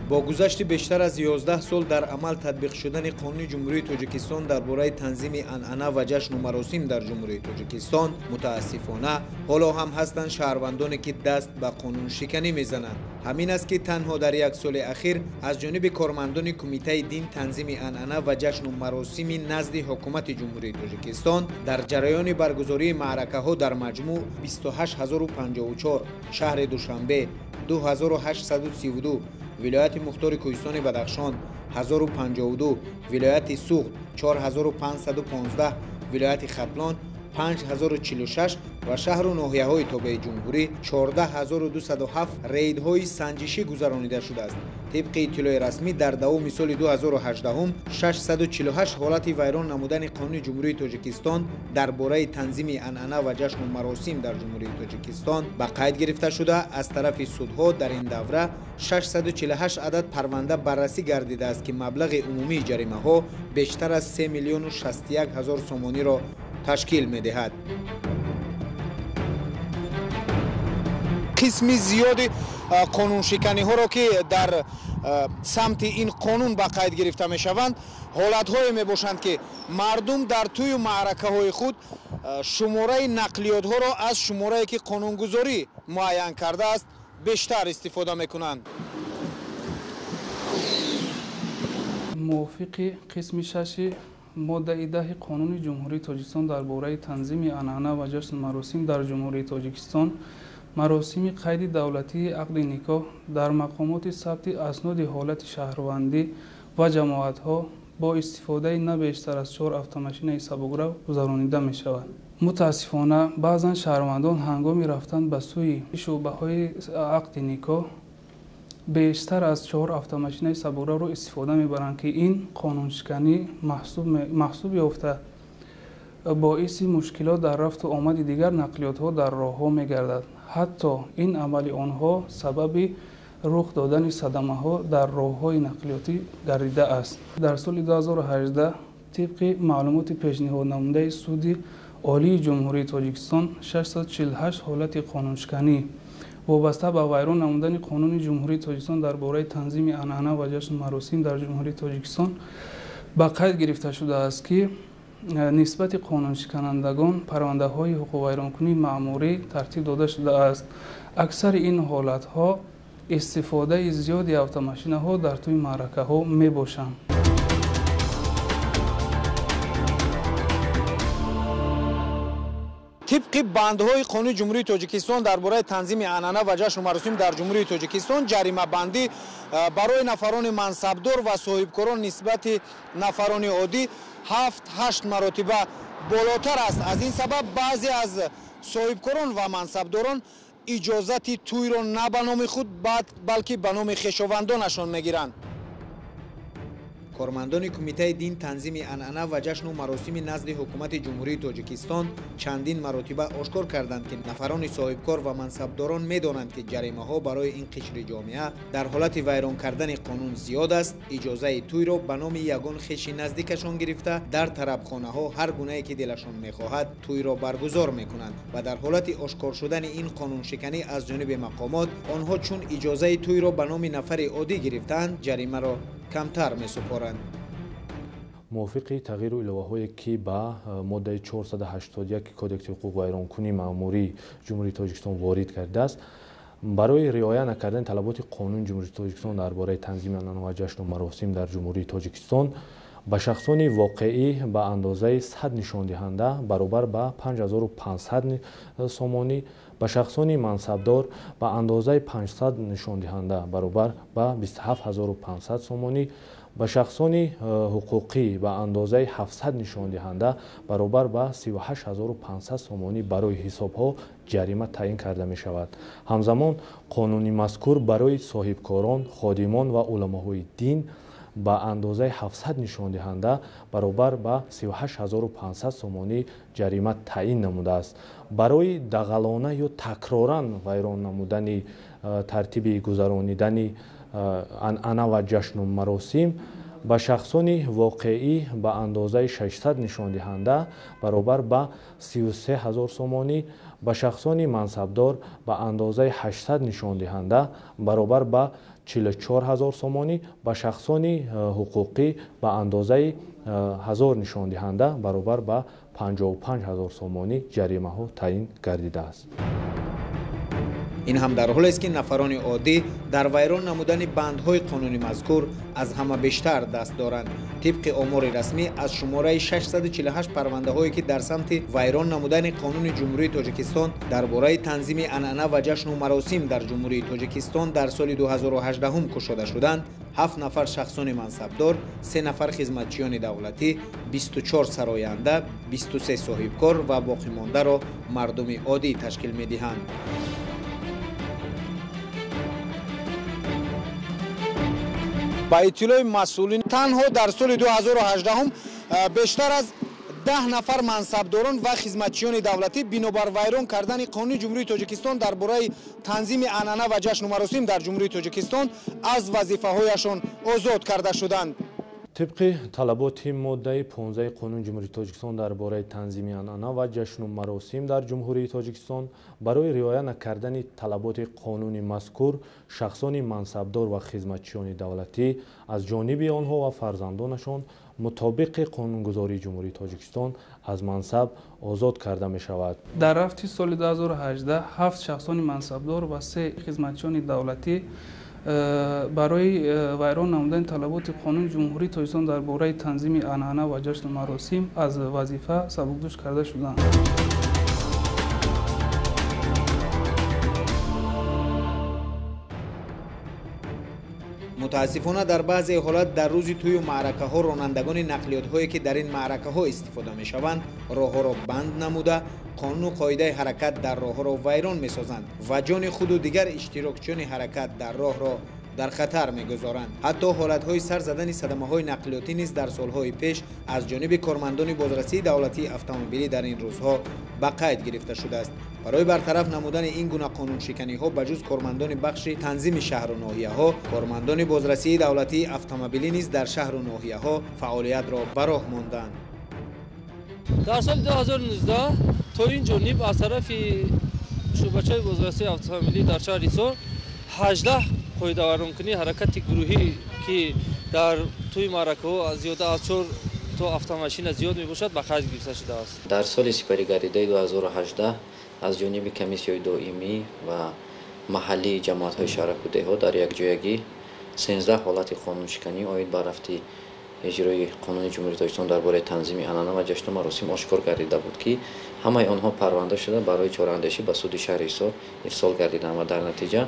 با گذشت بیشتر از 11 سال در عمل تطبیق شدن قانون جمهوری تاجیکستان درباره تنظیم عنعنه و جشن و مراسم در جمهوری تاجیکستان، متاسفانه حالا هم هستند شهروندانی که دست به قانون شکنی میزنند. همین است که تنها در یک سال اخیر از جانب کارمندان کمیته دین تنظیم عنعنه و جشن و مراسم نزد حکومت جمهوری تاجیکستان در جریان برگزاری معرکه ها در مجموع 28054 شهر دوشنبه 2832 ولایت مختار کوهستان بدخشان 1052 ولایت سوخت 4515 ولایت ختلان 5046 و شهر و ناحیه های تابع جمهوری 14207 ریدهای سنجشی گذرانیده شده است. طبق اطلاع رسمی در دوام سال 2018 648 حالت ویران نمودن قانون جمهوری تاجیکستان درباره تنظیم عنعنه و جشن و مراسم در جمهوری تاجیکستان به قید گرفته شده. از طرف سودها در این دوره 648 عدد پرونده بررسی گردیده است که مبلغ عمومی جریمه ها بیشتر از 3 میلیون و 61 هزار سومانی را تشکیل می دهد. قسم زیادی قانون شکنی ها را که در سمت این قانون به قید گرفته می شوند حالت های می باشند که مردم در توی معرکه های خود شماره نقلیات ها را از شماره که قانونگذاری معین کرده است بیشتر استفاده می کنند. موافق قسم 6 ماده 10 قانون جمهوری تاجیکستان درباره تنظیم عنعنه و جشن مراسم در جمهوری تاجیکستان، مراسم قید دولتی عقد نکاح در مقامات ثبت اسناد حالت شهروندی و جماعت ها با استفاده نه بیشتر از 4 اتوماشین سبکرو گذرانیده می شود. متاسفانه بعضا شهروندان هنگام رفتن به سوی شعبه های عقد نکاح بیشتر از 4 اتوماشین سبکرو را استفاده میبرند که این قانون شکنی محسوب یافته باعث مشکلات در رفت و آمد دیگر نقلیات ها در راه ها میگردد. حتی این عمل آنها سبب رخ دادن صدمه ها در راه های نقلیاتی گردیده است. در سال 2018 طبق معلومات پیشنهاد نموده سود عالی جمهوری تاجیکستان 648 حالت قانون شکنی وابسته به ویران نمودن قانون جمهوری تاجیکستان درباره تنظیم عنعنه و جشن مراسم در جمهوری تاجیکستان به قید گرفته شده است که نسبت قانون شکنندگان پرونده های حقوق ویرانکنی مأموری ترتیب داده شده است. اکثر این حالت ها استفاده زیادی اتوماشین ها در توی معرکه ها می باشند. طبق بندهای قانون جمهوری تاجیکستان درباره تنظیم عنعنه و جشن و مراسم در جمهوری تاجیکستان جریمه بندی برای نفران منصبدار و صاحبکاران نسبت نفران عادی 7-8 مرتبه بالاتر است. از این سبب بعضی از صاحبکاران و منصبداران اجازت توی را نه به نام خود بلکه به نام خویشاوندانشان میگیرند. کارمندان کمیته دین تنظیم عنعنه و جشن و مراسم نزد حکومت جمهوری تاجیکستان چندین مرتبه آشکار کردند که نفران صاحبکار و منصبداران می‌دانند که جریمه ها برای این قشر جامعه در حالت ویران کردن قانون زیاد است. اجازه توی را به نام یگان خویش نزدیکشان گرفته در طربخانه ها هر گونه‌ای که دلشان می‌خواهد توی را برگزار می‌کنند و در حالت آشکار شدن این قانون شکنی از جانب مقامات آنها چون اجازه توی را به نام نفر عادی گرفتند جریمه را کمتر می‌سپارند. موافق تغییر و الوه‌هایی که با ماده 481 کدکس حقوق ویرانکنی مأموری جمهوری تاجیکستان وارد کرده است، برای رعایت نکردن طلبات قانون جمهوری تاجیکستان درباره تنظیم عنعنه و جشن و مراسم در جمهوری تاجیکستان به شخصان واقعی به اندازه 100 نشان دهنده برابر به 5500 سومانی، به شخصان منصبدار به اندازه 500 نشان دهنده برابر به 27500 سومانی، به شخصان حقوقی به اندازه 700 نشان دهنده برابر به 38500 سومانی برای حسابها جریمه تعیین کرده می شود. همزمان قانونی مذکور برای صاحبکاران، خادمان و علماهای دین به اندازه 700 نشان دهنده برابر به 38500 سومانی جریمه تعیین نموده است. برای دغلانه یا تکرارن ویران نمودن ترتیب گذرانیدن عنعنه و جشن و مراسم ба шахсони воқеӣ ба андозаи 600 нишондиҳанда баробар ба 33 000 сомонӣ, ба шахсони мансабдор ба андозаи 800 нишондиҳанда баробар ба 44 000 сомонӣ, ба шахсони ҳуқуқӣ ба андозаи 1000 нишондиҳанда баробар ба 55 000 сомонӣ ҷаримаҳо таъин гардидааст. ин ҳам дар ҳоле аст ки нафарони оддӣ дар вайрон намудани бандҳои қонуни мазкур аз ҳама бештар даст доранд. тибқи омори расмӣ аз шумораи 648 парвандаҳое ки дар самти вайрон намудани қонуни ҷумҳурии тоҷикистон дар бораи танзими анъана ва ҷашну маросим дар ҷумҳурии тоҷикистон дар соли 2018 кушода шуданд, 7 нафар шахсони мансабдор, 3 нафар хизматчиёни давлатӣ, 24 сароянда, 23 соҳибкор ва боқимондаро мардуми оддӣ ташкил медиҳанд. ба иттилои масъулин танҳо дар соли 2018 бештар аз 10 нафар мансабдорон ва хизматчиёни давлатӣ бинобар вайрон кардани қонуни ҷумҳурии тоҷикистон дар бораи танзими анъана ва ҷашну маросим дар ҷумҳурии тоҷикистон аз вазифаҳояшон озод карда шуданд. طبق طلبات ماده 15 قانون جمهوری تاجیکستان درباره تنظیم انعنه و جشن و مراسم در جمهوری تاجیکستان برای رعایت نکردن طلبات قانون مذکور شخصان منصبدار و خدمتچیان دولتی از جانب آنها و فرزندانشان مطابق قانونگذاری جمهوری تاجیکستان از منصب آزاد کرده می شود. در رفت سال 2018 7 شخصان منصبدار و 3 خدمتچیان دولتی برای ویران نمودن طلبات قانون جمهوری تاجیکستان درباره تنظیم انعنه و جشن و مراسم از وظیفه سبکدوش کرده شدند. متاسفانه در بعضی حالات در روز توی معرکه ها رانندگان نقلیات هایی که در این معرکه ها استفاده می شوند راه ها را بند نموده قانون و قاعده حرکت در راه ها را ویران می سازند و جان خود و دیگر اشتراکچیان حرکت در راه را در خطر می‌گذارند. حتی حالت‌های سر زدن صدمه‌های نقلیاتی نیز در سال‌های پیش از جانب کارمندان بازرسی دولتی اتومبیلی در این روزها به قید گرفته شده است. برای برطرف نمودن این گونه قانون شکنی‌ها بجز کارمندان بخش تنظیم شهر و ناحیه‌ها، کارمندان بازرسی دولتی اتومبیلی نیز در شهر و ناحیه‌ها فعالیت را به راه ماندند. در سال 2019 تا این جانب از طرف شعبه‌چه بازرسی اتومبیلی در شهر ایسار 18 قاعده ویرانکنی حرکت گروهی که در توی معرکه ها زیاده از 4 تا اتومبیل زیاد میباشد به قید گرفته شده است. در سال سپریگریده 2018 از جانب کمیسیون دائمی و محلی جماعت‌های شهر و دهات در یک جایگی 13 حالت قانون شکنی آید به رفت اجرای قانون جمهوری تاجیکستان درباره تنظیم انعنه و جشن و مراسم آشکار گردیده بود که همه آنها پرونده شده برای چاراندهی به سود شهر ایسار ارسال گردیدند و در نتیجه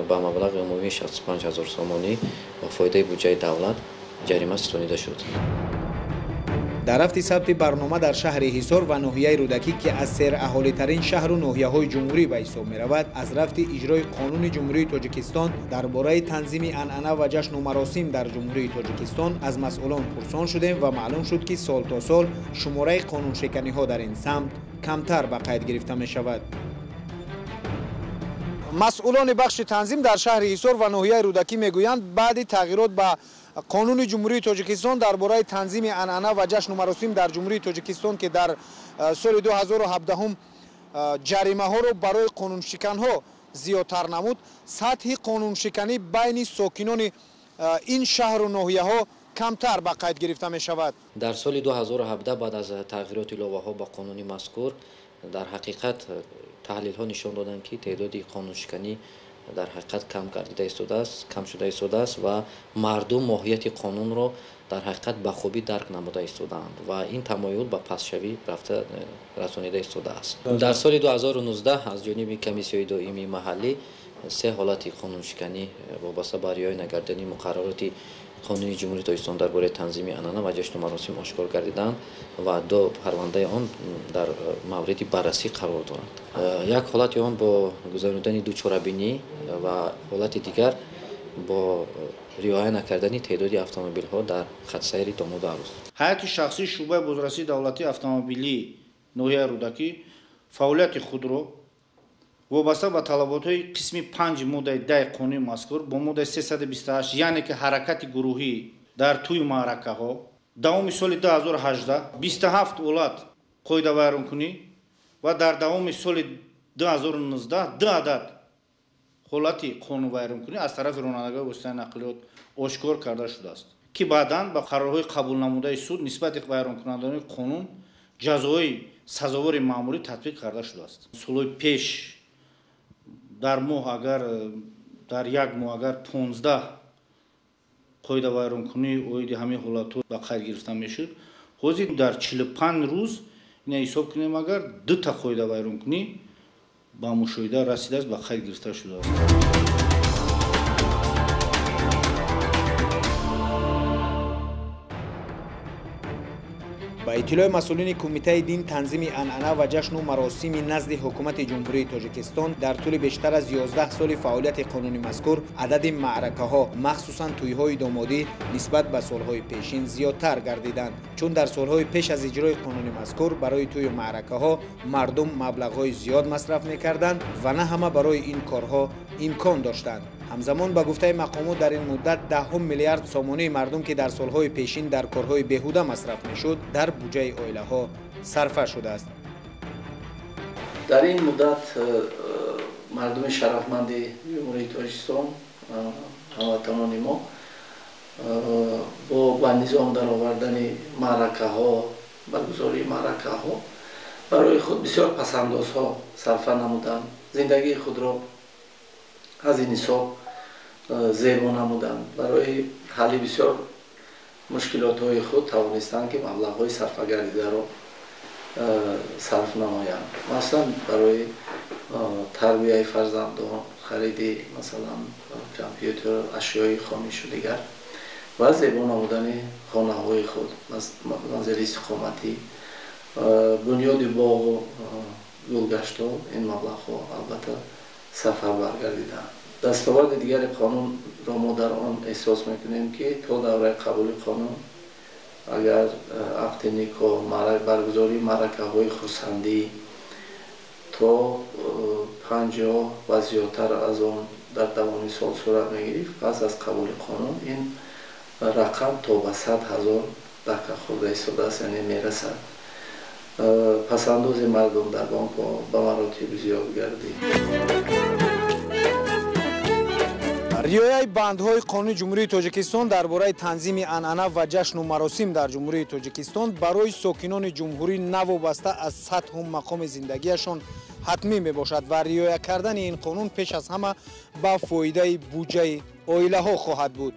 با مبلغ عمومی 65000 سومانی با فایده بودجه دولت جریمه ستانیده شد. در رفت ثبت برنامه در شهر حصار و ناحیه رودکی که از سیر اهالی ترین شهر و ناحیه های جمهوری به حساب می رود از رفت اجرای قانون جمهوری تاجیکستان درباره تنظیم انعنه و جشن و مراسم در جمهوری تاجیکستان از مسئولان پرسان شدیم و معلوم شد که سال تا سال شماره قانون شکنی ها در این سمت کمتر به قید گرفته می شود. مسئولان بخش تنظیم در شهر حصار و ناحیه رودکی میگویند بعد تغییرات به قانون جمهوری تاجیکستان درباره تنظیم انعنه و جشن و مراسم در جمهوری تاجیکستان که در سال 2017 جریمه ها را برای قانون شکن ها زیادتر نمود، سطح قانون شکنی بین ساکنان این شهر و ناحیه ها کمتر به قید گرفته می شود. در سال 2017 بعد از تغییرات الوه ها با قانون مذکور در حقیقت تحلیل ها نشان دادند که تعداد قانون شکنی در حقیقت کم شده ایستاده است و مردم ماهیت قانون را در حقیقت به خوبی درک نموده ایستادند و این تمایل به پسشوی رفته رسانیده ایستاده است. در سال 2019 از جانب کمیسیون دائمی محلی 3 حالت قانون شکنی وابسته به رعایت نکردن مقررات قانون جمهوری تاجیکستان درباره تنظیم انعنه و جشن و مراسم آشکار گردیدند و 2 پرونده آن در مورد بررسی قرار دارند. یک حالت آن با گذراندن 2 چهاربینی و حالت دیگر با رعایت نکردن تعداد اتومبیل ها در خط سیر داماد عروس. هیئت شخصی شعبه بازرسی دولتی اتومبیلی ناحیه رودکی فعالیت خود را وابسته به طلبات‌های قسم 5 ماده 10 قانون مذکور با ماده 328 یعنی که حرکت گروهی дар тӯи маъракаҳо давоми соли 2018 27 олат қоидавайронкунӣ ва дар давоми соли 2019 2 адад ҳолати қонунвайронкунӣ аз тарафи ронандагаи воситаи нақлиёт ошкор карда шудааст ки баъдан ба қарорҳои қабулнамудаи суд нисбати вайронкунанданони қонун ҷазои сазовори маъмурӣ татбиқ карда шудааст. Солҳои пеш дар моҳ агар дар як моҳ агар 15 қоидавайронкунӣ оиди ҳамин ҳолатҳо ба қайд гирифта мешуд, ҳозир дар 45 рӯз ина ҳисоб кунем агар 2 та қоидавайронкунӣ ба мушоҳида расидааст, ба қайд гирифта шудааст. ба иттилои масъулини кумитаи дин танзими анъана ва ҷашну маросими назди ҳукумати ҷумҳурии тоҷикистон дар тӯли бештар аз 11 соли фаъолияти қонуни мазкур адади маъракаҳо махсусан тӯйҳои домодӣ нисбат ба солҳои пешин зиёдтар гардиданд, чун дар солҳои пеш аз иҷрои қонуни мазкур барои тӯю маъракаҳо мардум маблағҳои зиёд масраф мекарданд ва на ҳама барои ин корҳо имкон доштанд. ҳамзамон ба гуфтаи мақомот дар ин муддат 10 миллиард сомонии мардум ки дар солҳои пешин дар корҳои беҳуда масраф мешуд дар буҷаи оилаҳо сарфа шудааст. дар ин муддат мардуми шарафманди ҷумҳурии тоҷикистон ҳамватанони мо ба низом даровардани маъракаҳо баргузории маъракаҳо барои худ бисёр пасандозҳо сарфа намуданд, зиндагии худро аз ин ҳисоб зебо намуданд, барои ҳалли бисёр мушкилотҳои худ тавонистанд ки маблағҳои сарфагардидаро сарф намоянд. Масалан барои тарбияи фарзандон, хариди масалан компютер, ашёи хонишу дигар ва зебо намудани хонаҳои худ, манзили истиқоматӣ, бунёди боғу гулгаштҳо, ин маблағҳо албатта сафар баргардиданд. дастоварди дигари қонунро мо дар он эҳсос мекунем ки то давраи қабули қонун агар ақди никоҳ, баргузории маъракаҳои хурсандӣ то 50 ва зиёдтар аз он дар давоми сол сурат мегирифт, пас аз қабули қонун ин рақам то ба 100,000 дақа хурда истодааст, яъне мерасад. Пасандози мардум дар бонкҳо ба маротиб зиёд гардид. риояи бандҳои қонуни ҷумҳурии тоҷикистон дар бораи танзими анъана ва ҷашну маросим дар ҷумҳурии тоҷикистон барои сокинони ҷумҳурӣ навобаста аз сатҳу мақоми зиндагиашон ҳатмӣ мебошад ва риоя кардани ин қонун пеш аз ҳама ба фоидаи буҷаи оилаҳо хоҳад буд.